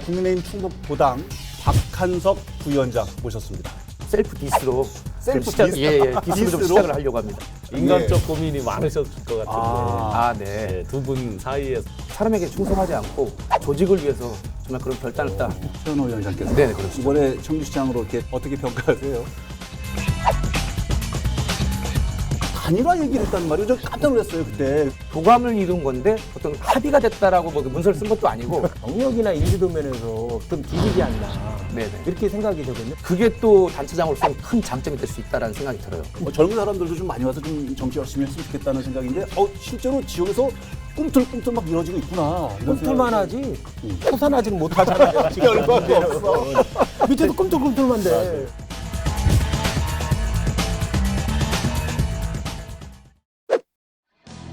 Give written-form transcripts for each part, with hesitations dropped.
국민의힘 충북도당 박한석 부위원장 모셨습니다. 셀프 디스로 디스? 디스로 좀 시작을 하려고 합니다. 인간적 고민이 많으셨을 것 같은데 네. 두 분 사이에 사람에게 충성하지 않고 조직을 위해서 정말 그런 결단을 딱. 최현호 위원장께서 네, 그렇습니다. 이번에 청주시장으로 이렇게 어떻게 평가하세요? 단일화 얘기를 했단 말이에요. 저 깜짝 놀랐어요 그때. 도감을 이룬 건데 어떤 합의가 됐다라고 뭐 문서를 쓴 것도 아니고. 경력이나 인지도 면에서 좀 뒤지지 않나 네네. 이렇게 생각이 되거든요. 그게 또 단체장으로서는 큰 장점이 될 수 있다라는 생각이 들어요. 젊은 사람들도 좀 많이 와서 좀 정치 열심히 했으면 좋겠다는 생각인데 실제로 지역에서 꿈틀꿈틀 막 이루어지고 있구나. 꿈틀만 하지 호산하지는 못하잖아요. 열받게 없어. 밑에도 꿈틀꿈틀만데.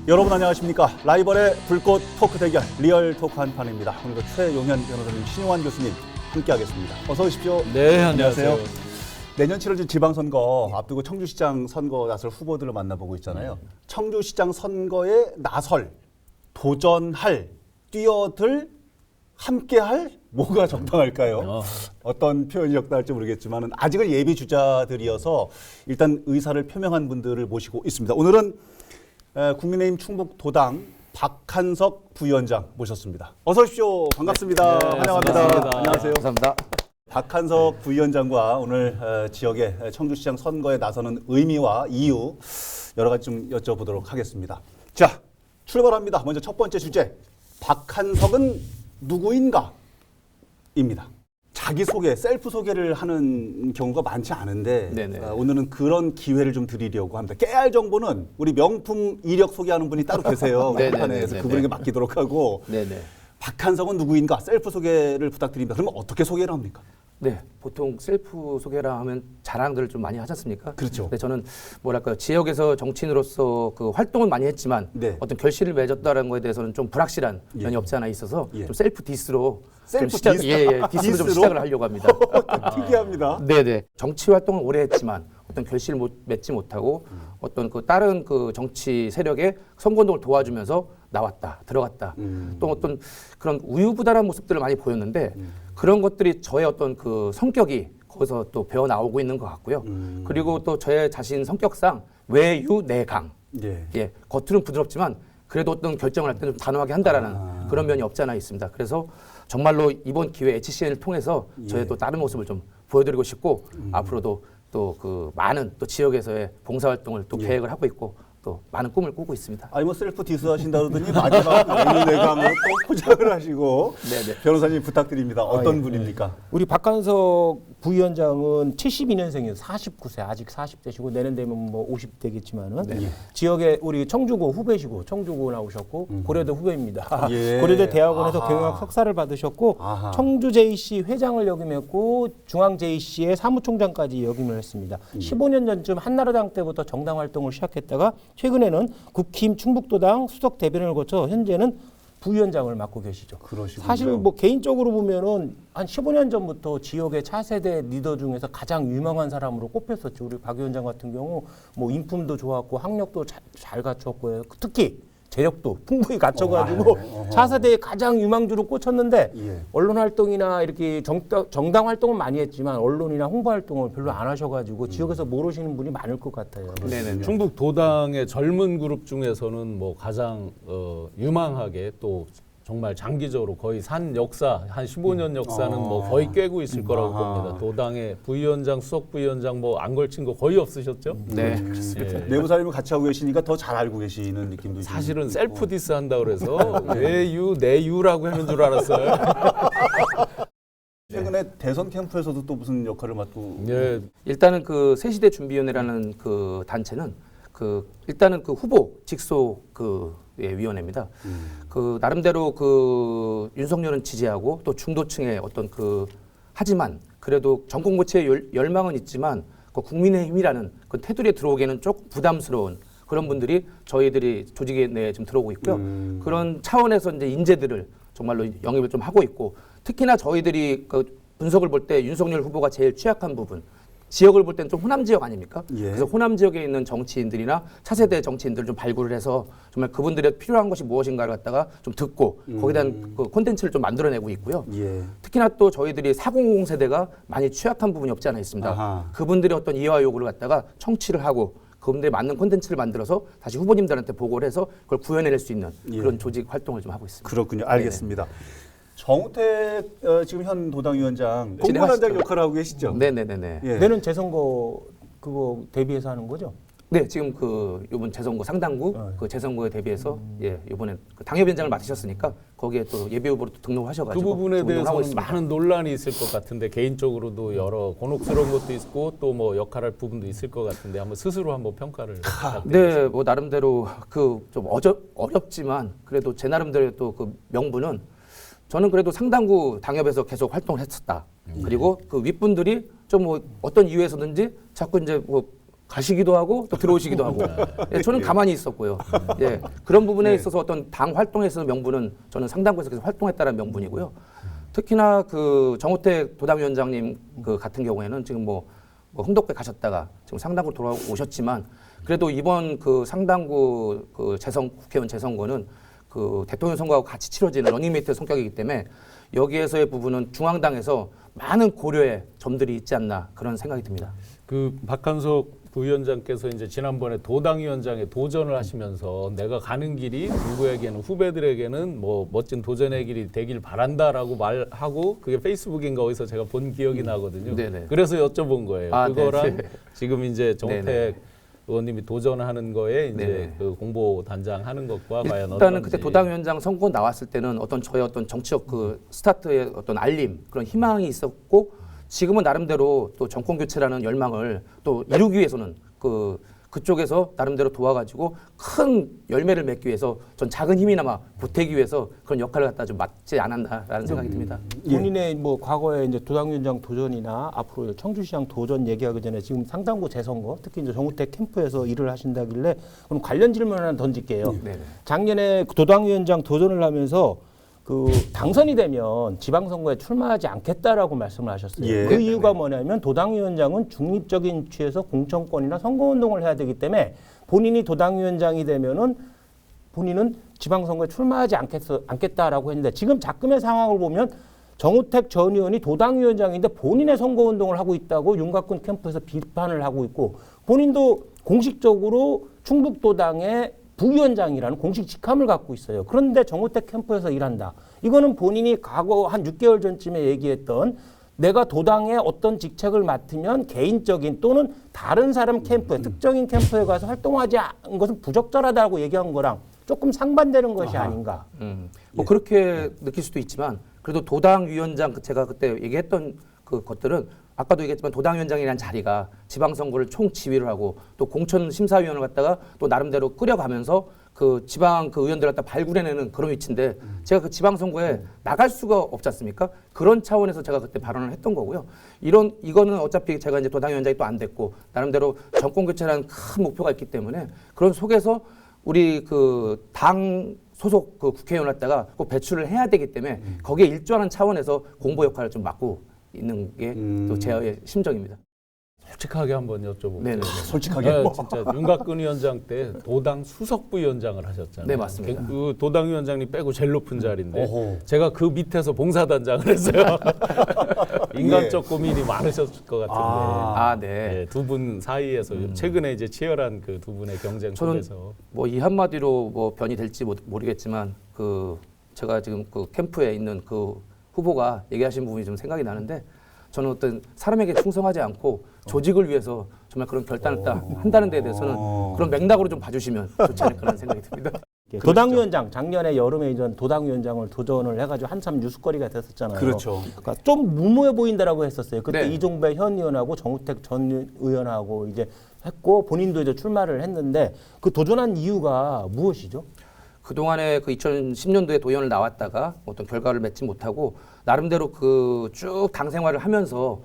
여러분 안녕하십니까. 라이벌의 불꽃 토크 대결 리얼 토크 한판입니다. 오늘도 최용현 변호사님, 신용환 교수님 함께하겠습니다. 어서 오십시오. 네, 안녕하세요. 내년 7월 지방선거 앞두고 청주시장 선거 나설 후보들을 만나보고 있잖아요. 청주시장 선거에 나설, 도전할, 뛰어들, 함께할 뭐가 적당할까요? 어떤 표현이 적당할지 모르겠지만 아직은 예비 주자들이어서 일단 의사를 표명한 분들을 모시고 있습니다. 오늘은 국민의힘 충북도당 박한석 부위원장 모셨습니다. 어서 오십시오. 반갑습니다. 네, 환영합니다. 반갑습니다. 안녕하세요. 감사합니다. 박한석 부위원장과 오늘 지역의 청주시장 선거에 나서는 의미와 이유 여러 가지 좀 여쭤보도록 하겠습니다. 자, 출발합니다. 먼저 첫 번째 주제, 박한석은 누구인가? 입니다. 자기소개, 셀프 소개를 하는 경우가 많지 않은데 오늘은 그런 기회를 좀 드리려고 합니다. 깨알 정보는 우리 명품 이력 소개하는 분이 따로 계세요. 그래서 그분에게 맡기도록 하고 박한석은 누구인가? 셀프 소개를 부탁드립니다. 그러면 어떻게 소개를 합니까? 네, 보통 셀프 소개라 하면 자랑들을 좀 많이 하지 않습니까? 그렇죠. 근데 저는 뭐랄까요, 지역에서 정치인으로서 그 활동은 많이 했지만 어떤 결실을 맺었다는 거에 대해서는 좀 불확실한 면이 없지 않아 있어서 좀 셀프 디스로 디스로 좀 시작을 하려고 합니다. 특이합니다. 네네. 정치 활동을 오래 했지만 어떤 결실을 맺지 못하고 어떤 그 다른 그 정치 세력의 선거운동을 도와주면서 나왔다, 들어갔다. 또 어떤 그런 우유부단한 모습들을 많이 보였는데 그런 것들이 저의 어떤 그 성격이 거기서 또 배어 나오고 있는 것 같고요. 그리고 또 저의 자신 성격상 외유 내강. 겉으로는 부드럽지만 그래도 어떤 결정을 할 때는 좀 단호하게 한다라는 그런 면이 없지 않아 있습니다. 그래서 정말로 이번 기회 HCN을 통해서 저의 또 다른 모습을 좀 보여드리고 싶고 앞으로도 또 그 많은 또 지역에서의 봉사활동을 또 계획을 하고 있고 또 많은 꿈을 꾸고 있습니다. 아니 뭐 셀프 디스 하신다 그러더니 마지막 내감으로 또 포장을 하시고 변호사님 부탁드립니다. 어떤 분입니까? 우리 박한석 부위원장은 72년생이에요. 49세 아직 40대시고 내년 되면 뭐 50대겠지만은 지역에 우리 청주고 후배시고 청주고 나오셨고 고려대 후배입니다. 고려대 대학원에서 경영학 석사를 받으셨고 청주 JC 회장을 역임했고 중앙 JC의 사무총장까지 역임을 했습니다. 15년 전쯤 한나라당 때부터 정당 활동을 시작했다가 최근에는 국힘 충북도당 수석 대변인을 거쳐 현재는 부위원장을 맡고 계시죠. 그러시군요. 사실 뭐 개인적으로 보면은 한 15년 전부터 지역의 차세대 리더 중에서 가장 유명한 사람으로 꼽혔었죠. 우리 박 위원장 같은 경우 뭐 인품도 좋았고 학력도 잘 갖췄고요. 특히 재력도 풍부히 갖춰가지고 차세대의 가장 유망주로 꽂혔는데 언론 활동이나 이렇게 정당 활동은 많이 했지만 언론이나 홍보 활동을 별로 안 하셔가지고 지역에서 모르시는 분이 많을 것 같아요. 충북 도당의 젊은 그룹 중에서는 뭐 가장 유망하게 또 정말 장기적으로 거의 산 역사 한 15년 역사는 뭐 거의 꿰고 있을 거라고 봅니다. 도당의 부위원장, 수석 부위원장 뭐 안 걸친 거 거의 없으셨죠? 네, 그렇습니다. 내부사님을 같이 하고 계시니까 더 잘 알고 계시는 느낌도 사실은 셀프 디스 한다 그래서 외유, 내유라고 하는 줄 알았어요. 최근에 대선 캠프에서도 또 무슨 역할을 맡고 일단은 그 새시대 준비위원회라는 그 단체는 그 일단은 그 후보 직속 그 위원회입니다. 그 나름대로 그 윤석열은 지지하고 또 중도층의 어떤 그 하지만 그래도 정권 교체의 열망은 있지만 그 국민의힘이라는 그 테두리에 들어오기에는 조금 부담스러운 그런 분들이 저희들이 조직에 내에 좀 들어오고 있고요. 그런 차원에서 이제 인재들을 정말로 영입을 좀 하고 있고 특히나 저희들이 그 분석을 볼 때 윤석열 후보가 제일 취약한 부분 지역을 볼 때는 좀 호남 지역 아닙니까? 예. 그래서 호남 지역에 있는 정치인들이나 차세대 정치인들을 좀 발굴을 해서 정말 그분들의 필요한 것이 무엇인가를 갖다가 좀 듣고 거기에 대한 그 콘텐츠를 좀 만들어내고 있고요. 예. 특히나 또 저희들이 400 세대가 많이 취약한 부분이 없지 않아 있습니다. 아하. 그분들의 어떤 이해와 요구를 갖다가 청취를 하고 그분들이 맞는 콘텐츠를 만들어서 다시 후보님들한테 보고를 해서 그걸 구현해낼 수 있는 예. 그런 조직 활동을 좀 하고 있습니다. 그렇군요. 알겠습니다. 정우택 지금 현 도당위원장 진행하시죠. 공보단장 역할을 하고 계시죠? 네네네네. 예. 내는 재선거 그거 대비해서 하는 거죠? 네, 지금 그 이번 재선거 상당구 그 재선거에 대비해서 예 이번에 그 당협위원장을 맡으셨으니까 거기에 또 예비 후보로 또 등록하셔가지고 그 부분에 운동을 하고 대해서는 있습니다. 많은 논란이 있을 것 같은데 개인적으로도 여러 곤혹스러운 것도 있고 또 뭐 역할할 부분도 있을 것 같은데 한번 스스로 한번 평가를 부탁드립니다. 네, 뭐 나름대로 그 좀 어렵지만 그래도 제 나름대로 또 그 명분은 저는 그래도 상당구 당협에서 계속 활동을 했었다. 그리고 그 윗분들이 좀 뭐 어떤 이유에서든지 자꾸 이제 뭐 가시기도 하고 또 들어오시기도 하고 예, 저는 가만히 있었고요. 예, 그런 부분에 있어서 어떤 당 활동에 있어서 명분은 저는 상당구에서 계속 활동했다는 명분이고요. 특히나 그 정우택 도당위원장님 그 같은 경우에는 지금 뭐 흥덕에 가셨다가 지금 상당구로 돌아오셨지만 그래도 이번 그 상당구 그 국회의원 재선거는 그 대통령 선거하고 같이 치러지는 러닝메이트 성격이기 때문에 여기에서의 부분은 중앙당에서 많은 고려의 점들이 있지 않나 그런 생각이 듭니다. 그 박한석 부위원장께서 이제 지난번에 도당위원장에 도전을 하시면서 내가 가는 길이 누구에게는 후배들에게는 뭐 멋진 도전의 길이 되길 바란다라고 말하고 그게 페이스북인가 어디서 제가 본 기억이 나거든요. 네네. 그래서 여쭤본 거예요. 아, 그거랑 네네. 지금 이제 정우택 네네. 의원님이 도전하는 거에 이제 네네. 그 공보 단장 하는 것과 과연 일단은 어떤지. 그때 도당위원장 선거 나왔을 때는 어떤 저의 어떤 정치적 그 스타트의 어떤 알림 그런 희망이 있었고 지금은 나름대로 또 정권 교체라는 열망을 또 이루기 위해서는 그쪽에서 나름대로 도와가지고 큰 열매를 맺기 위해서 전 작은 힘이나마 보태기 위해서 그런 역할을 갖다 좀 맡지 않았나라는 생각이 듭니다. 본인의 뭐 과거에 이제 도당위원장 도전이나 앞으로 청주시장 도전 얘기하기 전에 지금 상당구 재선거 특히 이제 정우택 캠프에서 일을 하신다길래 그럼 관련 질문 하나 던질게요. 네네. 작년에 그 도당위원장 도전을 하면서 그 당선이 되면 지방선거에 출마하지 않겠다라고 말씀을 하셨어요. 예. 그 이유가 뭐냐면 도당위원장은 중립적인 위치에서 공천권이나 선거운동을 해야 되기 때문에 본인이 도당위원장이 되면은 본인은 지방선거에 출마하지 않겠다라고 했는데 지금 작금의 상황을 보면 정우택 전 의원이 도당위원장인데 본인의 선거운동을 하고 있다고 윤곽근 캠프에서 비판을 하고 있고 본인도 공식적으로 충북도당의 부위원장이라는 공식 직함을 갖고 있어요. 그런데 정우택 캠프에서 일한다. 이거는 본인이 과거 한 6개월 전쯤에 얘기했던 내가 도당의 어떤 직책을 맡으면 개인적인 또는 다른 사람 캠프에 특정인 캠프에 가서 활동하지 않은 것은 부적절하다고 얘기한 거랑 조금 상반되는 것이 아닌가. 뭐 그렇게 느낄 수도 있지만 그래도 도당위원장 제가 그때 얘기했던 그 것들은 아까도 얘기했지만 도당위원장이라는 자리가 지방선거를 총지휘를 하고 또 공천심사위원을 갖다가 또 나름대로 끌어가면서 그 지방 그 의원들 갖다 발굴해내는 그런 위치인데 제가 그 지방선거에 나갈 수가 없지 않습니까? 그런 차원에서 제가 그때 발언을 했던 거고요. 이거는 어차피 제가 이제 도당위원장이 또 안 됐고 나름대로 정권교체라는 큰 목표가 있기 때문에 그런 속에서 우리 그 당 소속 그 국회의원을 갖다가 꼭 배출을 해야 되기 때문에 거기에 일조하는 차원에서 공보 역할을 좀 맡고 있는 게 또 제 심정입니다. 솔직하게 한번 여쭤보고. 네네. 솔직하게. 네, 진짜 윤곽근 위원장 때 도당 수석부위원장을 하셨잖아요. 네, 맞습니다. 그 도당 위원장님 빼고 제일 높은 자리인데 어허. 제가 그 밑에서 봉사단장을 했어요. 인간적 고민이 많으셨을 것 같은데. 아, 네. 두 분 사이에서 최근에 이제 치열한 그 두 분의 경쟁 저는 속에서 뭐 이 한마디로 뭐 변이 될지 모르겠지만 그 제가 지금 그 캠프에 있는 그 후보가 얘기하신 부분이 좀 생각이 나는데 저는 어떤 사람에게 충성하지 않고 조직을 위해서 정말 그런 결단을 딱 한다는 데에 대해서는 그런 맥락으로 좀 봐주시면 좋지 않을까라는 생각이 듭니다. 도당위원장 작년에 여름에 이전 도당위원장을 도전을 해가지고 한참 뉴스거리가 됐었잖아요. 그렇죠. 그러니까 좀 무모해 보인다라고 했었어요. 그때 네. 이종배 현 의원하고 정우택 전 의원하고 이제 했고 본인도 이제 출마를 했는데 그 도전한 이유가 무엇이죠? 그동안에 그 2010년도에 도연을 나왔다가 어떤 결과를 맺지 못하고 나름대로 그 쭉 당 생활을 하면서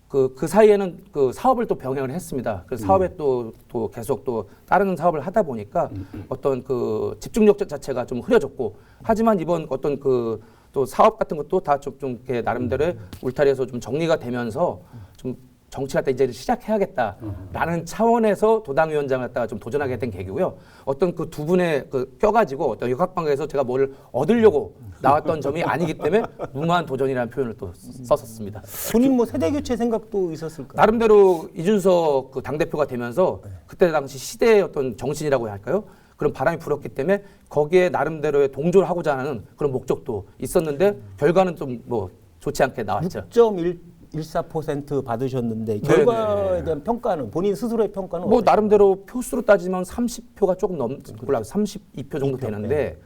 그 사이에는 그 사업을 또 병행을 했습니다. 그래서 사업에 또 계속 또 다른 사업을 하다 보니까 어떤 그 집중력 자체가 좀 흐려졌고 하지만 이번 어떤 그 또 사업 같은 것도 다 좀 이렇게 나름대로의 울타리에서 좀 정리가 되면서 좀 정치를 갖다 이제 시작해야겠다라는 차원에서 도당위원장을 갖다가 좀 도전하게 된 계기고요. 어떤 그 두 분의 그 껴가지고 어떤 역학관계에서 제가 뭘 얻으려고 나왔던 점이 아니기 때문에 무모한 도전이라는 표현을 또 썼었습니다. 본인 뭐 세대 교체 생각도 있었을까요? 나름대로 이준석 그 당대표가 되면서 그때 당시 시대의 어떤 정신이라고 할까요? 그런 바람이 불었기 때문에 거기에 나름대로의 동조를 하고자 하는 그런 목적도 있었는데 결과는 좀 뭐 좋지 않게 나왔죠. 6.14% 받으셨는데 결과에 대한 평가는 본인 스스로의 평가는 뭐 어떠세요? 나름대로 표수로 따지면 30표가 조금 넘고 32표 정도 되는데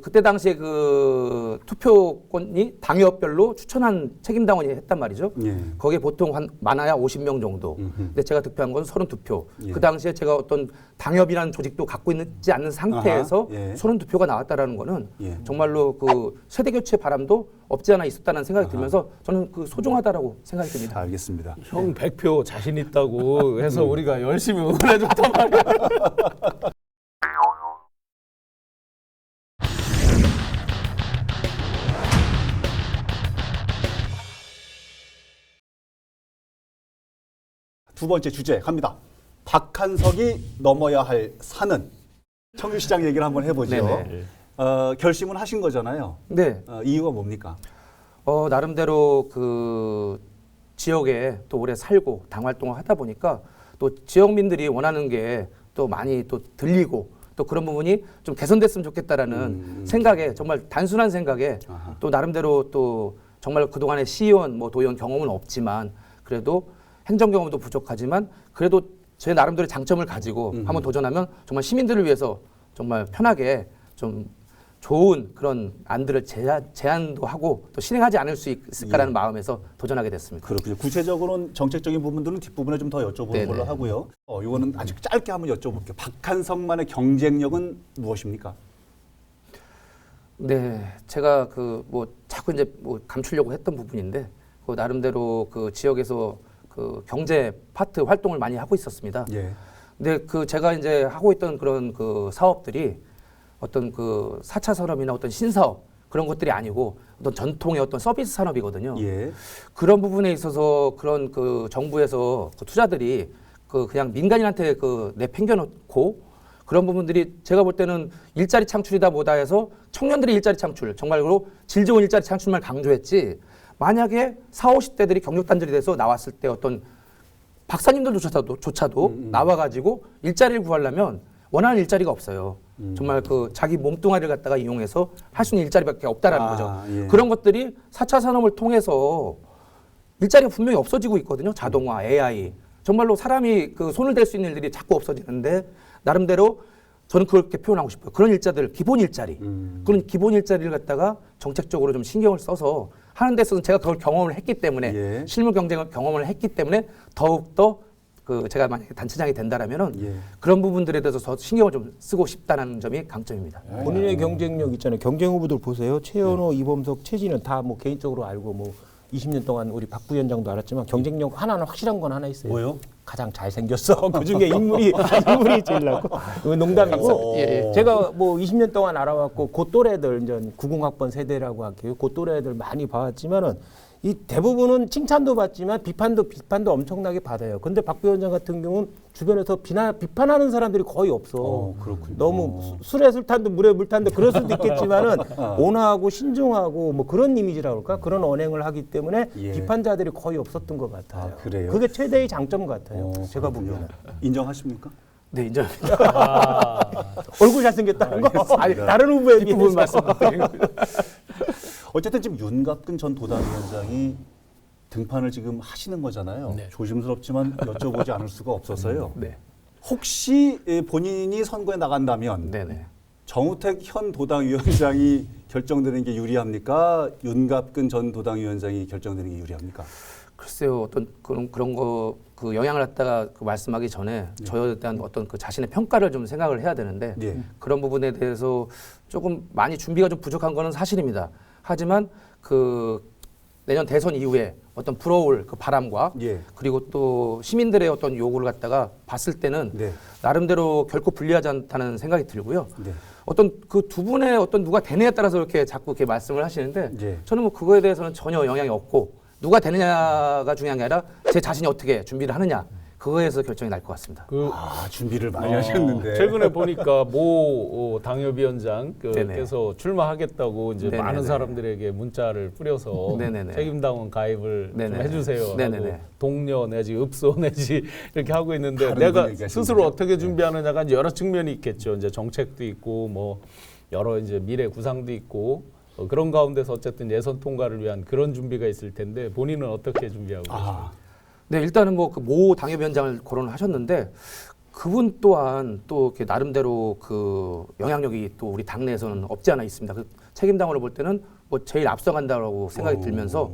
그때 당시에 그 투표권이 당협별로 추천한 책임당원이 했단 말이죠. 예. 거기에 보통 한 많아야 50명 정도. 근데 제가 득표한 건 32표. 예. 그 당시에 제가 어떤 당협이라는 조직도 갖고 있지 않는 상태에서 아하, 예. 32표가 나왔다라는 거는 예. 정말로 그 세대 교체 바람도 없지 않아 있었다는 생각이 들면서 저는 그 소중하다라고 생각이 듭니다. 알겠습니다. 형 100표 자신 있다고 해서 우리가 열심히 응원해줬단 말이야. 두 번째 주제 갑니다. 박한석이 넘어야 할 산은 청주시장 얘기를 한번 해보죠. 네네. 결심은 하신 거잖아요. 네. 이유가 뭡니까? 나름대로 그 지역에 또 오래 살고 당 활동을 하다 보니까 또 지역민들이 원하는 게 또 많이 또 들리고 또 그런 부분이 좀 개선됐으면 좋겠다라는 생각에 정말 단순한 생각에 아하. 또 나름대로 또 정말 그동안의 시의원 뭐 도의원 경험은 없지만 그래도 행정 경험도 부족하지만 그래도 제 나름대로 장점을 가지고 한번 도전하면 정말 시민들을 위해서 정말 편하게 좀 좋은 그런 안들을 제안도 하고 또 실행하지 않을 수 있을까라는 마음에서 도전하게 됐습니다. 그렇군요. 구체적으로는 정책적인 부분들은 뒷부분에 좀 더 여쭤보는 네네. 걸로 하고요. 이거는 아주 짧게 한번 여쭤볼게요. 박한석만의 경쟁력은 무엇입니까? 네, 제가 그 뭐 자꾸 이제 뭐 감추려고 했던 부분인데 그 나름대로 그 지역에서 그 경제 파트 활동을 많이 하고 있었습니다. 예. 근데 그 제가 이제 하고 있던 그런 그 사업들이 어떤 그 4차 산업이나 어떤 신사업 그런 것들이 아니고 어떤 전통의 어떤 서비스 산업이거든요. 예. 그런 부분에 있어서 그런 그 정부에서 그 투자들이 그 그냥 민간인한테 그 내팽겨놓고 그런 부분들이 제가 볼 때는 일자리 창출이다 보다 해서 청년들의 일자리 창출 정말로 질 좋은 일자리 창출만 강조했지 만약에 40, 50대들이 경력단절이 돼서 나왔을 때 어떤 박사님들조차도 나와가지고 일자리를 구하려면 원하는 일자리가 없어요. 정말 그 자기 몸뚱아리를 갖다가 이용해서 할 수 있는 일자리밖에 없다라는 거죠. 예. 그런 것들이 4차 산업을 통해서 일자리가 분명히 없어지고 있거든요. 자동화, AI. 정말로 사람이 그 손을 댈 수 있는 일들이 자꾸 없어지는데 나름대로 저는 그렇게 표현하고 싶어요. 그런 일자들, 기본 일자리. 그런 기본 일자리를 갖다가 정책적으로 좀 신경을 써서 하는 데 있어서 제가 그걸 경험을 했기 때문에 예. 실무 경쟁을 경험을 했기 때문에 더욱더 그 제가 만약에 단체장이 된다라면은 예. 그런 부분들에 대해서 더 신경을 좀 쓰고 싶다는 점이 강점입니다. 본인의 경쟁력 있잖아요. 경쟁 후보들 보세요. 최현호, 이범석, 최진은 다 뭐 개인적으로 알고 뭐 20년 동안 우리 박 부위원장도 알았지만 경쟁력 하나는 확실한 건 하나 있어요. 뭐요? 가장 잘생겼어. 그중에 인물이 제일 낫고. 이건 농담이고. 예. 제가 뭐 20년 동안 알아왔고 그 또래들 이제 90학번 세대라고 할게요. 그 또래들 많이 봐왔지만은 이 대부분은 칭찬도 받지만 비판도 엄청나게 받아요. 근데 박 부위원장 같은 경우는 주변에서 비판하는 사람들이 거의 없어. 그렇군요. 너무 술에 술 탄 듯 물에 물 탄 듯 그럴 수도 있겠지만은 온화하고 신중하고 뭐 그런 이미지라고 할까? 그런 언행을 하기 때문에 예. 비판자들이 거의 없었던 것 같아요. 아, 그래요? 그게 최대의 장점 같아요. 제가 그렇군요. 보기에는. 인정하십니까? 네, 인정합니다. 얼굴 잘생겼다는 거. 아니, 다른 후보에 비해서. 부분 말씀드리고 어쨌든 지금 윤갑근 전 도당위원장이 등판을 지금 하시는 거잖아요. 네. 조심스럽지만 여쭤보지 않을 수가 없어서요. 네. 혹시 본인이 선거에 나간다면 네네. 정우택 현 도당위원장이 결정되는 게 유리합니까? 윤갑근 전 도당위원장이 결정되는 게 유리합니까? 글쎄요, 어떤 그런 거 그 영향을 갖다가 그 말씀하기 전에 저에 대한 어떤 그 자신의 평가를 좀 생각을 해야 되는데 예. 그런 부분에 대해서 조금 많이 준비가 좀 부족한 거는 사실입니다. 하지만 그 내년 대선 이후에 어떤 불어올 그 바람과 예. 그리고 또 시민들의 어떤 요구를 갖다가 봤을 때는 네. 나름대로 결코 불리하지 않다는 생각이 들고요. 네. 어떤 그 두 분의 어떤 누가 되느냐에 따라서 이렇게 자꾸 이렇게 말씀을 하시는데 예. 저는 뭐 그거에 대해서는 전혀 영향이 없고 누가 되느냐가 중요한 게 아니라 제 자신이 어떻게 준비를 하느냐 그거에서 결정이 날 것 같습니다. 준비를 많이 하셨는데. 최근에 보니까 모 당협위원장 네네. 께서 출마하겠다고 이제 네네네. 많은 사람들에게 문자를 뿌려서 네네네. 책임당원 가입을 좀 네네. 해주세요. 네네네. 하고 동료 내지 읍소 내지 이렇게 하고 있는데 다른 내가 분이 계신데요? 스스로 어떻게 준비하느냐가 이제 여러 측면이 있겠죠. 이제 정책도 있고 뭐 여러 이제 미래 구상도 있고 그런 가운데서 어쨌든 예선 통과를 위한 그런 준비가 있을 텐데 본인은 어떻게 준비하고 계십니까? 네, 일단은 뭐 그 모 당협위원장을 거론을 하셨는데 그분 또한 또 이렇게 나름대로 그 영향력이 또 우리 당내에서는 없지 않아 있습니다. 그 책임당원을 볼 때는 뭐 제일 앞서간다라고 생각이 들면서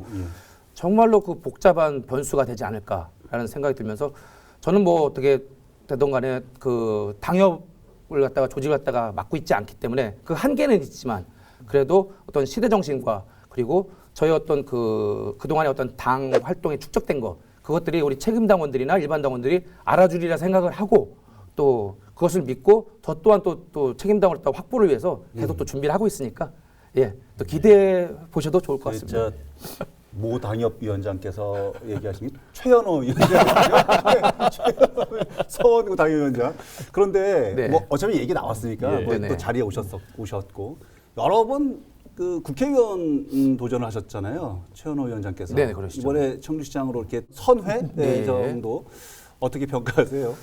정말로 그 복잡한 변수가 되지 않을까라는 생각이 들면서 저는 뭐 어떻게 되던 간에 그 당협을 갖다가 조직을 갖다가 맡고 있지 않기 때문에 그 한계는 있지만 그래도 어떤 시대 정신과 그리고 저희 어떤 그동안의 어떤 당 활동에 축적된 거 그것들이 우리 책임당원들이나 일반 당원들이 알아주리라 생각을 하고 또 그것을 믿고 저 또한 또 책임당원을 또 확보를 위해서 계속 또 준비를 하고 있으니까 예, 또 기대해 보셔도 좋을 것 같습니다. 모 당협위원장께서 얘기하신 게 최현호 위원장, 서원구 당협위원장. 그런데 네. 뭐 어차피 얘기 나왔으니까 예. 뭐 네네. 또 자리에 오셨고 여러 번 그 국회의원 도전을 하셨잖아요, 최현호 위원장께서. 네네, 그러시죠. 이번에 청주시장으로 이렇게 선회 네. 정도 어떻게 평가하세요?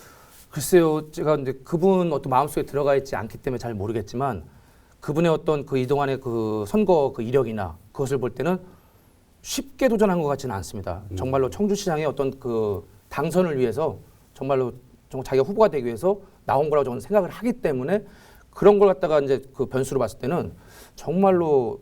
글쎄요, 제가 근데 그분 어떤 마음속에 들어가 있지 않기 때문에 잘 모르겠지만 그분의 어떤 그 이동안의 그 선거 그 이력이나 그것을 볼 때는 쉽게 도전한 것 같지는 않습니다. 정말로 청주시장의 어떤 그 당선을 위해서 정말 자기가 후보가 되기 위해서 나온 거라고 저는 생각을 하기 때문에 그런 걸 갖다가 이제 그 변수로 봤을 때는 정말로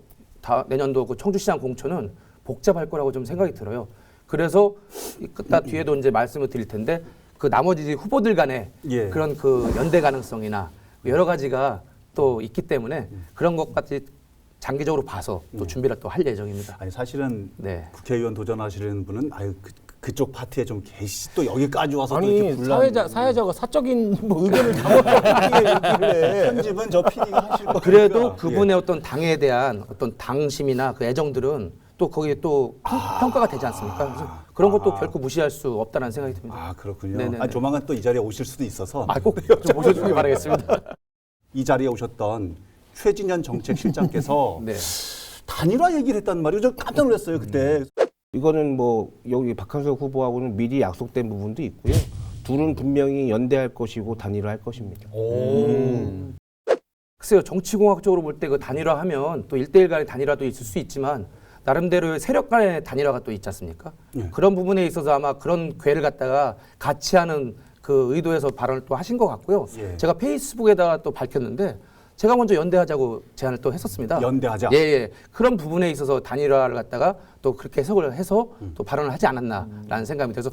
내년도 그 청주시장 공천은 복잡할 거라고 좀 생각이 들어요. 그래서 이따 뒤에도 이제 말씀을 드릴 텐데 그 나머지 후보들 간의 예. 그런 그 연대 가능성이나 여러 가지가 또 있기 때문에 그런 것까지 장기적으로 봐서 또 준비를 또 할 예정입니다. 아니 사실은 네. 국회의원 도전하시는 분은 그쪽 파티에 좀 계시 또 여기까지 와서 또 아니 이렇게 분란 사회자가 사적인 뭐 의견을 담아야 편집은 저 PD가 하실 거니까. 그래도 그분의 어떤 당에 대한 어떤 당심이나 그 애정들은 또 거기에 또 평가가 되지 않습니까? 그래서 그런 것도 결코 무시할 수 없다는 생각이 듭니다. 아 그렇군요. 네네네. 아, 조만간 또 이 자리에 오실 수도 있어서 꼭 좀 모셔주길 바라겠습니다. 이 자리에 오셨던 최진현 정책실장께서 네. 단일화 얘기를 했단 말이에요. 저 깜짝 놀랐어요 그때. 이거는 뭐 여기 박한석 후보하고는 미리 약속된 부분도 있고요. 둘은 분명히 연대할 것이고 단일화할 것입니다. 글쎄요, 정치공학적으로 볼 때 그 단일화하면 또 1대1 간의 단일화도 있을 수 있지만 나름대로의 세력 간의 단일화가 또 있지 않습니까? 예. 그런 부분에 있어서 아마 그런 궤를 갖다가 같이 하는 그 의도에서 발언을 또 하신 것 같고요. 예. 제가 페이스북에다가 또 밝혔는데 제가 먼저 연대하자고 제안을 또 했었습니다. 연대하자. 예, 예. 그런 부분에 있어서 단일화를 갖다가 또 그렇게 해석을 해서 또 발언을 하지 않았나라는 생각이 들어서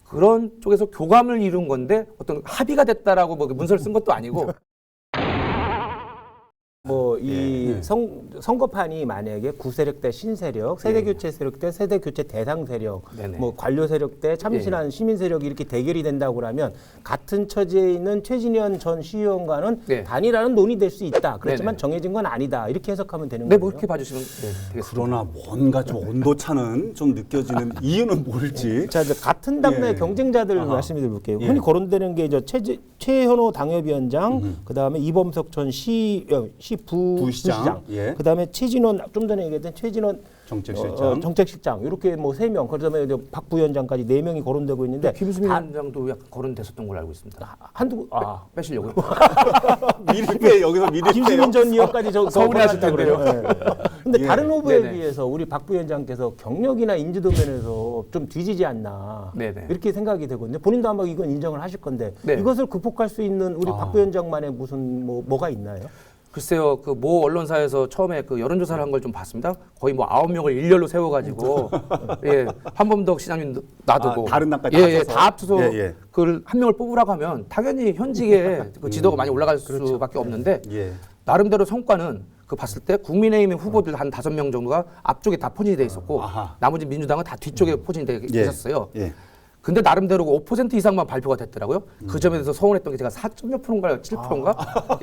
그런 쪽에서 교감을 이룬 건데 어떤 합의가 됐다라고 뭐 문서를 쓴 것도 아니고 뭐 이 선거판이 만약에 구세력 대 신세력, 세대교체 세력 대 세대교체 대상 세력, 네네. 뭐 관료 세력 대 참신한 시민 세력이 이렇게 대결이 된다고 그러면 같은 처지에 있는 최진현 전 시의원과는 네. 단일화는 논의될 수 있다. 그렇지만 네네. 정해진 건 아니다. 이렇게 해석하면 되는 네, 거예요. 뭐 그렇게 봐주시면 네, 되겠습니다. 그러나 뭔가 좀 온도차는 좀 느껴지는 이유는 뭘지. 자, 이제 같은 당내 예. 경쟁자들 아하. 말씀드려볼게요. 예. 흔히 거론되는 게 최현호 당협위원장, 그다음에 이범석 전 부시장, 예. 그다음에 최진원 좀 전에 얘기했던 최진원 정책실장. 정책실장 이렇게 뭐 3명, 그다음에 이제 박 부위원장까지 4명이 거론되고 있는데 김수민 다- 위원장도 약간 거론됐었던 걸로 알고 있습니다. 한두 빼시려고요? 미리 빼 여기서 미리 김수민 전 의원까지 서운해하실 거론한다 그래요. 근데 예. 다른 후보에 네네. 비해서 우리 박 부위원장께서 경력이나 인지도 면에서 좀 뒤지지 않나 네네. 이렇게 생각이 되거든요. 본인도 아마 이건 인정을 하실 건데 네. 이것을 극복할 수 있는 우리 박 부위원장만의 무슨 뭐가 있나요? 글쎄요, 그 모 언론사에서 처음에 그 여론조사를 한 걸 좀 봤습니다. 거의 뭐 9명을 일렬로 세워가지고 예, 한범덕 시장님 놔두고 다른 당까지 예, 합쳐서? 다 합쳐서 예, 예. 그걸 한 명을 뽑으라고 하면 당연히 현직의 그 지도가 많이 올라갈 수밖에 없는데 예. 나름대로 성과는 그 봤을 때 국민의힘 후보들 한 5명 정도가 앞쪽에 다 포진이 돼 있었고 아하. 나머지 민주당은 다 뒤쪽에 포진이 돼 예. 있었어요. 예. 근데 나름대로 5% 이상만 발표가 됐더라고요. 그 점에 대해서 서운했던 게 제가 4.몇 프로인가요? 7%인가?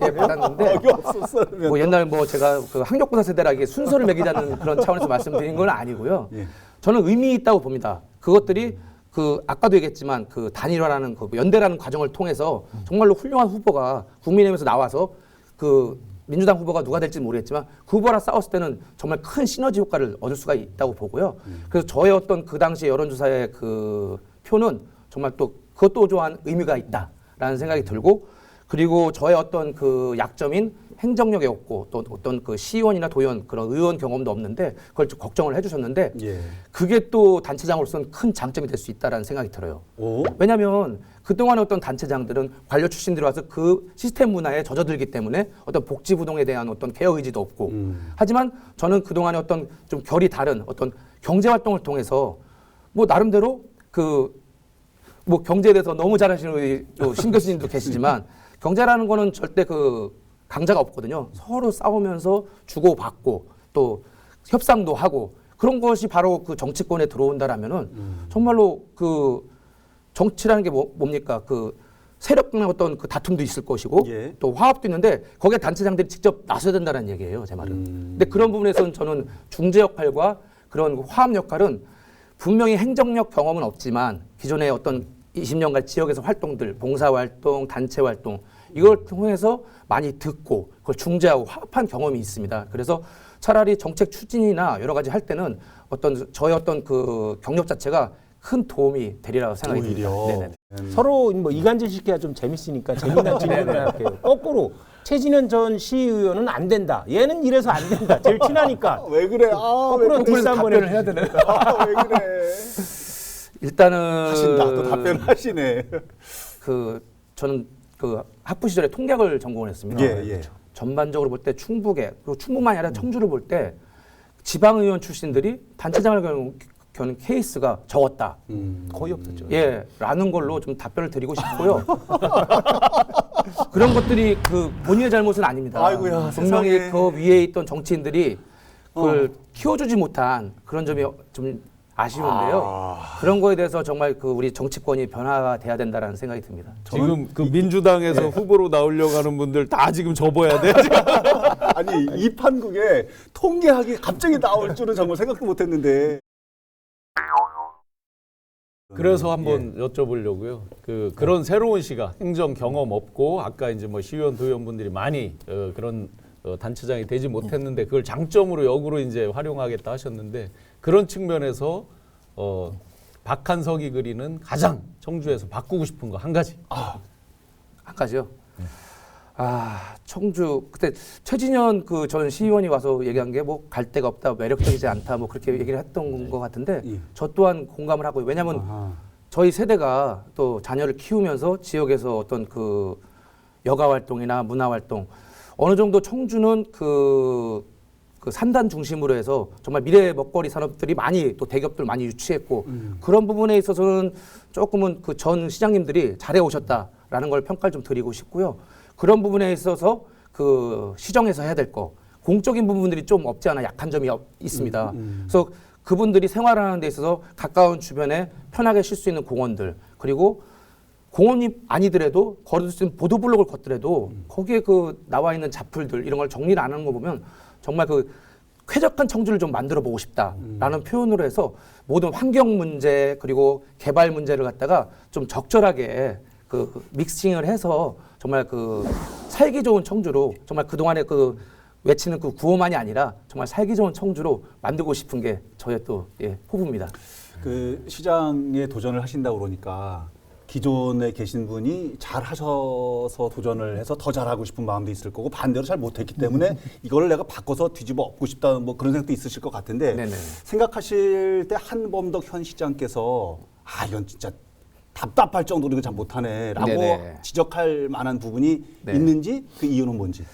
예, 받았는데 여기 없었으면 뭐 옛날 뭐 제가 그 학력고사 세대라 이게 순서를 매기자는 그런 차원에서 말씀드린 건 아니고요. 예. 저는 의미 있다고 봅니다. 그것들이 그 아까도 얘기했지만 그 단일화라는 그 연대라는 과정을 통해서 정말로 훌륭한 후보가 국민의힘에서 나와서 그 민주당 후보가 누가 될지 모르겠지만 그 후보랑 싸웠을 때는 정말 큰 시너지 효과를 얻을 수가 있다고 보고요. 그래서 저의 어떤 그 당시 여론조사의 그 표는 정말 또 그것도 또한 의미가 있다라는 생각이 들고, 그리고 저의 어떤 그 약점인 행정력이 없고 또 어떤 그 시의원이나 도의원 그런 의원 경험도 없는데 그걸 좀 걱정을 해주셨는데 예. 그게 또 단체장으로서는 큰 장점이 될 수 있다라는 생각이 들어요. 오. 왜냐하면 그동안의 어떤 단체장들은 관료 출신들이 와서 그 시스템 문화에 젖어들기 때문에 어떤 복지부동에 대한 어떤 개혁 의지도 없고, 하지만 저는 그동안의 어떤 좀 결이 다른 어떤 경제 활동을 통해서 뭐 나름대로 그 뭐 경제에 대해서 너무 잘하시는 우리 신 교수님도 계시지만 경제라는 거는 절대 그 강자가 없거든요. 서로 싸우면서 주고받고 또 협상도 하고 그런 것이 바로 그 정치권에 들어온다라면은 정말로 그 정치라는 게 뭡니까? 그 세력 간의 어떤 그 다툼도 있을 것이고 예. 또 화합도 있는데 거기에 단체장들이 직접 나서야 된다는 얘기예요, 제 말은. 근데 그런 부분에서는 저는 중재 역할과 그런 화합 역할은 분명히 행정력 경험은 없지만 기존의 어떤 20년간 지역에서 활동들, 봉사활동, 단체활동 이걸 통해서 많이 듣고 그걸 중재하고 화합한 경험이 있습니다. 그래서 차라리 정책 추진이나 여러 가지 할 때는 어떤 저의 어떤 그 경력 자체가 큰 도움이 되리라고 생각이 듭니다. 오히려. 네네. 서로 뭐 이간질 시키가 좀 재밌으니까 재미난 질문을 할게요. 거꾸로 최진현 전 시의원은 안 된다. 얘는 이래서 안 된다. 제일 친하니까. 왜 그래? 아, 왜 거꾸로 그래? 디스 한번 답변을 해야 되나요? 아, 왜 그래? 일단은 하신다. 또 답변하시네. 그 저는 그 학부 시절에 통계학을 전공을 했습니다. 예, 예. 전반적으로 볼 때 충북에 그리고 충북만이 아니라 청주를 볼 때 지방의원 출신들이 단체장을 겨는 케이스가 적었다. 거의 없었죠. 예, 라는 걸로 좀 답변을 드리고 싶고요. 그런 것들이 그 본인의 잘못은 아닙니다. 아이고야, 분명히 세상에. 그 위에 있던 정치인들이 그걸 키워주지 못한 그런 점이 좀 아쉬운데요. 그런 거에 대해서 정말 그 우리 정치권이 변화가 돼야 된다라는 생각이 듭니다. 지금 그 민주당에서 후보로 나오려고 하는 분들 다 지금 접어야 돼. 아니 이 판국에 통계학이 갑자기 나올 줄은 정말 생각도 못했는데. 그래서 한번 여쭤보려고요. 그런 새로운 시각, 행정 경험 없고 아까 이제 뭐 시의원, 도의원분들이 많이 그런 단체장이 되지 못했는데 그걸 장점으로 역으로 이제 활용하겠다 하셨는데 그런 측면에서 박한석이 그리는 가장 청주에서 바꾸고 싶은 거 한 가지. 한 가지요. 청주 그때 최진현 그 전 시의원이 와서 얘기한 게 뭐 갈 데가 없다, 매력적이지 않다, 뭐 그렇게 얘기를 했던 것 같은데 예. 저 또한 공감을 하고 왜냐하면 저희 세대가 또 자녀를 키우면서 지역에서 어떤 그 여가 활동이나 문화 활동 어느 정도 청주는 그 산단 중심으로 해서 정말 미래 먹거리 산업들이 많이 또 대기업들 많이 유치했고 그런 부분에 있어서는 조금은 그 전 시장님들이 잘해 오셨다라는 걸 평가를 좀 드리고 싶고요. 그런 부분에 있어서 그 시정에서 해야 될 거 공적인 부분들이 좀 없지 않아 약한 점이 있습니다. 그래서 그분들이 생활하는 데 있어서 가까운 주변에 편하게 쉴 수 있는 공원들 그리고 공원이 아니더라도 걸을 수 있는 보도블록을 걷더라도 거기에 그 나와 있는 잡풀들 이런 걸 정리를 안 하는 거 보면 정말 그 쾌적한 청주를 좀 만들어 보고 싶다라는 표현으로 해서 모든 환경 문제 그리고 개발 문제를 갖다가 좀 적절하게 그 믹싱을 해서 정말 그 살기 좋은 청주로 정말 그동안에 그 외치는 그 구호만이 아니라 정말 살기 좋은 청주로 만들고 싶은 게 저의 또 포부입니다. 그 시장에 도전을 하신다고 그러니까 기존에 계신 분이 잘 하셔서 도전을 해서 더 잘하고 싶은 마음도 있을 거고 반대로 잘 못했기 때문에 이걸 내가 바꿔서 뒤집어 엎고 싶다는 뭐 그런 생각도 있으실 것 같은데 네네. 생각하실 때 한범덕 현 시장께서 이건 진짜 답답할 정도로 이거 잘 못하네라고 네네. 지적할 만한 부분이 네. 있는지 그 이유는 뭔지.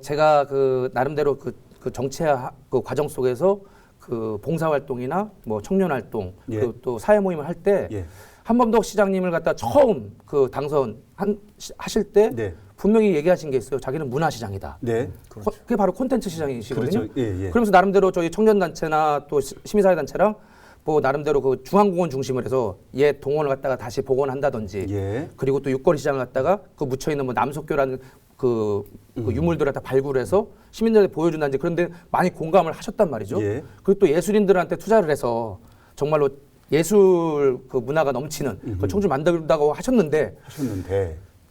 제가 그 나름대로 그 정치 그 과정 속에서 그 봉사 활동이나 뭐 청년 활동 예. 그 또 사회 모임을 할 때 예. 한범덕 시장님을 갖다 처음 그 하실 때 네. 분명히 얘기하신 게 있어요. 자기는 문화시장이다. 네. 그게 바로 콘텐츠 시장이시거든요. 그렇죠. 예, 예. 그러면서 나름대로 저희 청년단체나 또 시민사회단체랑 뭐 나름대로 그 중앙공원 중심을 해서 옛 동원을 갖다가 다시 복원한다든지 예. 그리고 또 육거리 시장을 갖다가 그 묻혀 있는 뭐 남석교라는 그 유물들을 다 발굴해서 시민들한테 보여준다든지 그런데 많이 공감을 하셨단 말이죠. 예. 그리고 또 예술인들한테 투자를 해서 정말로 예술 그 문화가 넘치는 그 청주 만든다고 하셨는데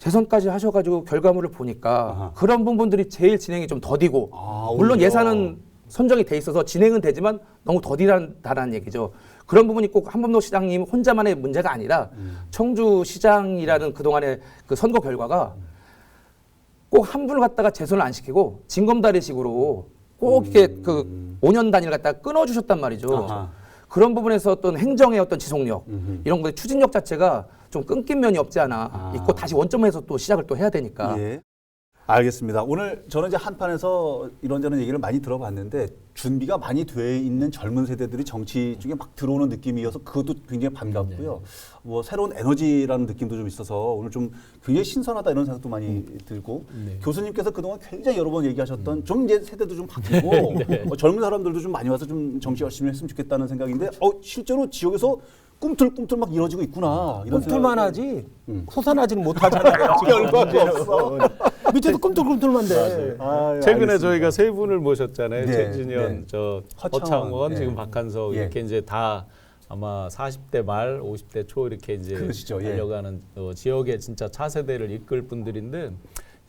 재선까지 하셔가지고 결과물을 보니까 아하. 그런 부분들이 제일 진행이 좀 더디고 물론 오히려. 예산은 선정이 돼 있어서 진행은 되지만 너무 더디다라는 얘기죠. 그런 부분이 꼭 한범록 시장님 혼자만의 문제가 아니라 청주 시장이라는 그동안의 그 선거 결과가 꼭 한 분을 갖다가 재선을 안 시키고 징검다리식으로 꼭 이렇게 그 5년 단위를 갖다가 끊어주셨단 말이죠. 아하. 그런 부분에서 어떤 행정의 어떤 지속력 이런 것의 추진력 자체가 좀 끊긴 면이 없지 않아 있고 다시 원점에서 또 시작을 또 해야 되니까. 예. 알겠습니다. 오늘 저는 이제 한판에서 이런저런 얘기를 많이 들어봤는데 준비가 많이 돼 있는 젊은 세대들이 정치 쪽에 막 들어오는 느낌이어서 그것도 굉장히 반갑고요. 뭐 새로운 에너지라는 느낌도 좀 있어서 오늘 좀 굉장히 신선하다 이런 생각도 많이 들고 교수님께서 그동안 굉장히 여러 번 얘기하셨던 좀 이제 세대도 좀 바뀌고 젊은 사람들도 좀 많이 와서 좀 정치 열심히 했으면 좋겠다는 생각인데 실제로 지역에서 꿈틀꿈틀 막 이루어지고 있구나. 이런 꿈틀만 생각을- 하지 솟아나지는 못하잖아요. 결과가 없어. 밑에도 꿈틀꿈틀만 돼. 아유, 최근에 알겠습니다. 저희가 세 분을 모셨잖아요. 네, 최진현, 네. 저 허창원, 허창원, 네. 지금 박한석 예. 이렇게 이제 다 아마 40대 말, 50대 초 이렇게 이제 그러시죠, 예. 달려가는 지역의 진짜 차세대를 이끌 분들인데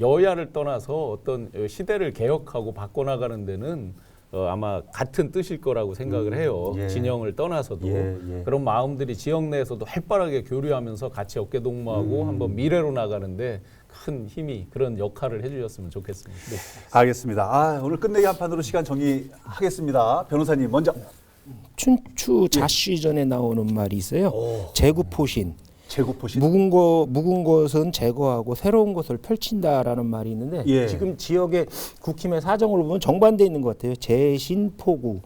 여야를 떠나서 어떤 시대를 개혁하고 바꿔나가는 데는 아마 같은 뜻일 거라고 생각을 해요. 예. 진영을 떠나서도 예. 그런 마음들이 지역 내에서도 활발하게 교류하면서 같이 어깨동무하고 한번 미래로 나가는데 큰 힘이 그런 역할을 해주셨으면 좋겠습니다. 네. 알겠습니다. 오늘 끝내기 한 판으로 시간 정리하겠습니다. 변호사님 먼저. 춘추 자시전에 나오는 말이 있어요. 제구포신. 제고포신. 묵은 것은 제거하고 새로운 것을 펼친다라는 말이 있는데 예. 지금 지역의 국힘의 사정을 보면 정반대 있는 것 같아요. 재신포구.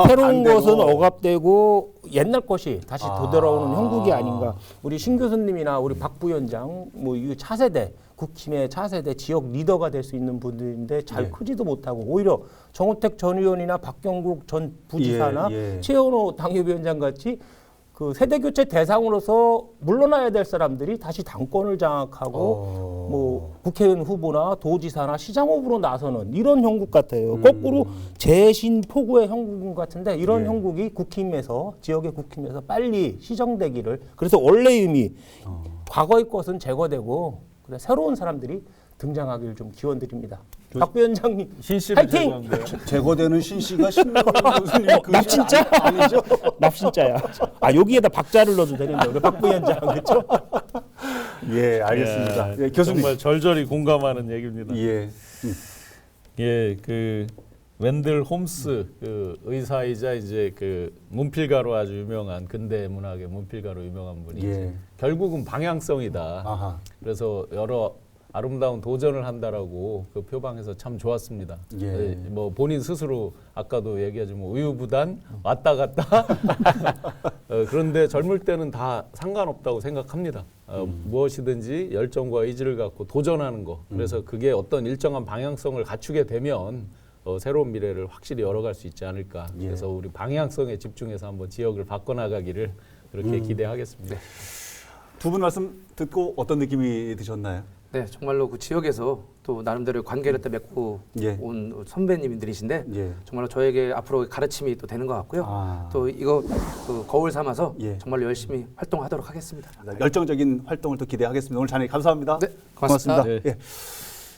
새로운 반대로. 것은 억압되고 옛날 것이 다시 되돌아오는 형국이 아닌가. 우리 신 교수님이나 우리 박 부위원장 뭐 이 차세대 국힘의 차세대 지역 리더가 될 수 있는 분들인데 잘 예. 크지도 못하고 오히려 정우택 전 의원이나 박경국 전 부지사나 예. 최현호 당협위원장 같이 그 세대 교체 대상으로서 물러나야 될 사람들이 다시 당권을 장악하고 뭐 국회의원 후보나 도지사나 시장 후보로 나서는 이런 형국 같아요. 거꾸로 재신포구의 형국 같은데 이런 예. 형국이 국힘에서 지역의 국힘에서 빨리 시정되기를 그래서 원래 의미 과거의 것은 제거되고 그래 새로운 사람들이 등장하기를 좀 기원드립니다. 박 위원장님 신씨를 파이팅! 제거한대요. 제거되는 신씨가 신명 교수님 그 납신자? 아니죠? 납신자야. 여기에다 박자를 넣어도 되는데 우리 박 위원장 그렇죠? 예, 알겠습니다. 예, 교수님. 정말 절절히 공감하는 얘기입니다. 예. 예, 그 웬들 홈스 그 의사이자 이제 그 문필가로 아주 유명한 근대 문학의 문필가로 유명한 분이 예. 이제 결국은 방향성이다. 아하. 그래서 여러 아름다운 도전을 한다라고 그 표방해서 참 좋았습니다. 예. 뭐 본인 스스로 아까도 얘기하지만 우유부단 왔다 갔다. 그런데 젊을 때는 다 상관없다고 생각합니다. 무엇이든지 열정과 의지를 갖고 도전하는 거. 그래서 그게 어떤 일정한 방향성을 갖추게 되면 새로운 미래를 확실히 열어갈 수 있지 않을까. 예. 그래서 우리 방향성에 집중해서 한번 지역을 바꿔나가기를 그렇게 기대하겠습니다. 두 분 말씀 듣고 어떤 느낌이 드셨나요? 네, 정말로 그 지역에서 또 나름대로 관계를 또 맺고 예. 온 선배님들이신데 예. 정말로 저에게 앞으로 가르침이 또 되는 것 같고요. 또 이거 그 거울 삼아서 예. 정말로 열심히 활동하도록 하겠습니다. 열정적인 활동을 또 기대하겠습니다. 오늘 자네 감사합니다. 네, 고맙습니다. 예.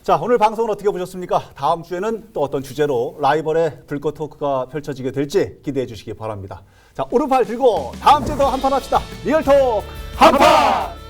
자, 오늘 방송은 어떻게 보셨습니까? 다음 주에는 또 어떤 주제로 라이벌의 불꽃 토크가 펼쳐지게 될지 기대해 주시기 바랍니다. 자, 오른팔 들고 다음 주에도 한판 합시다. 리얼톡 한판!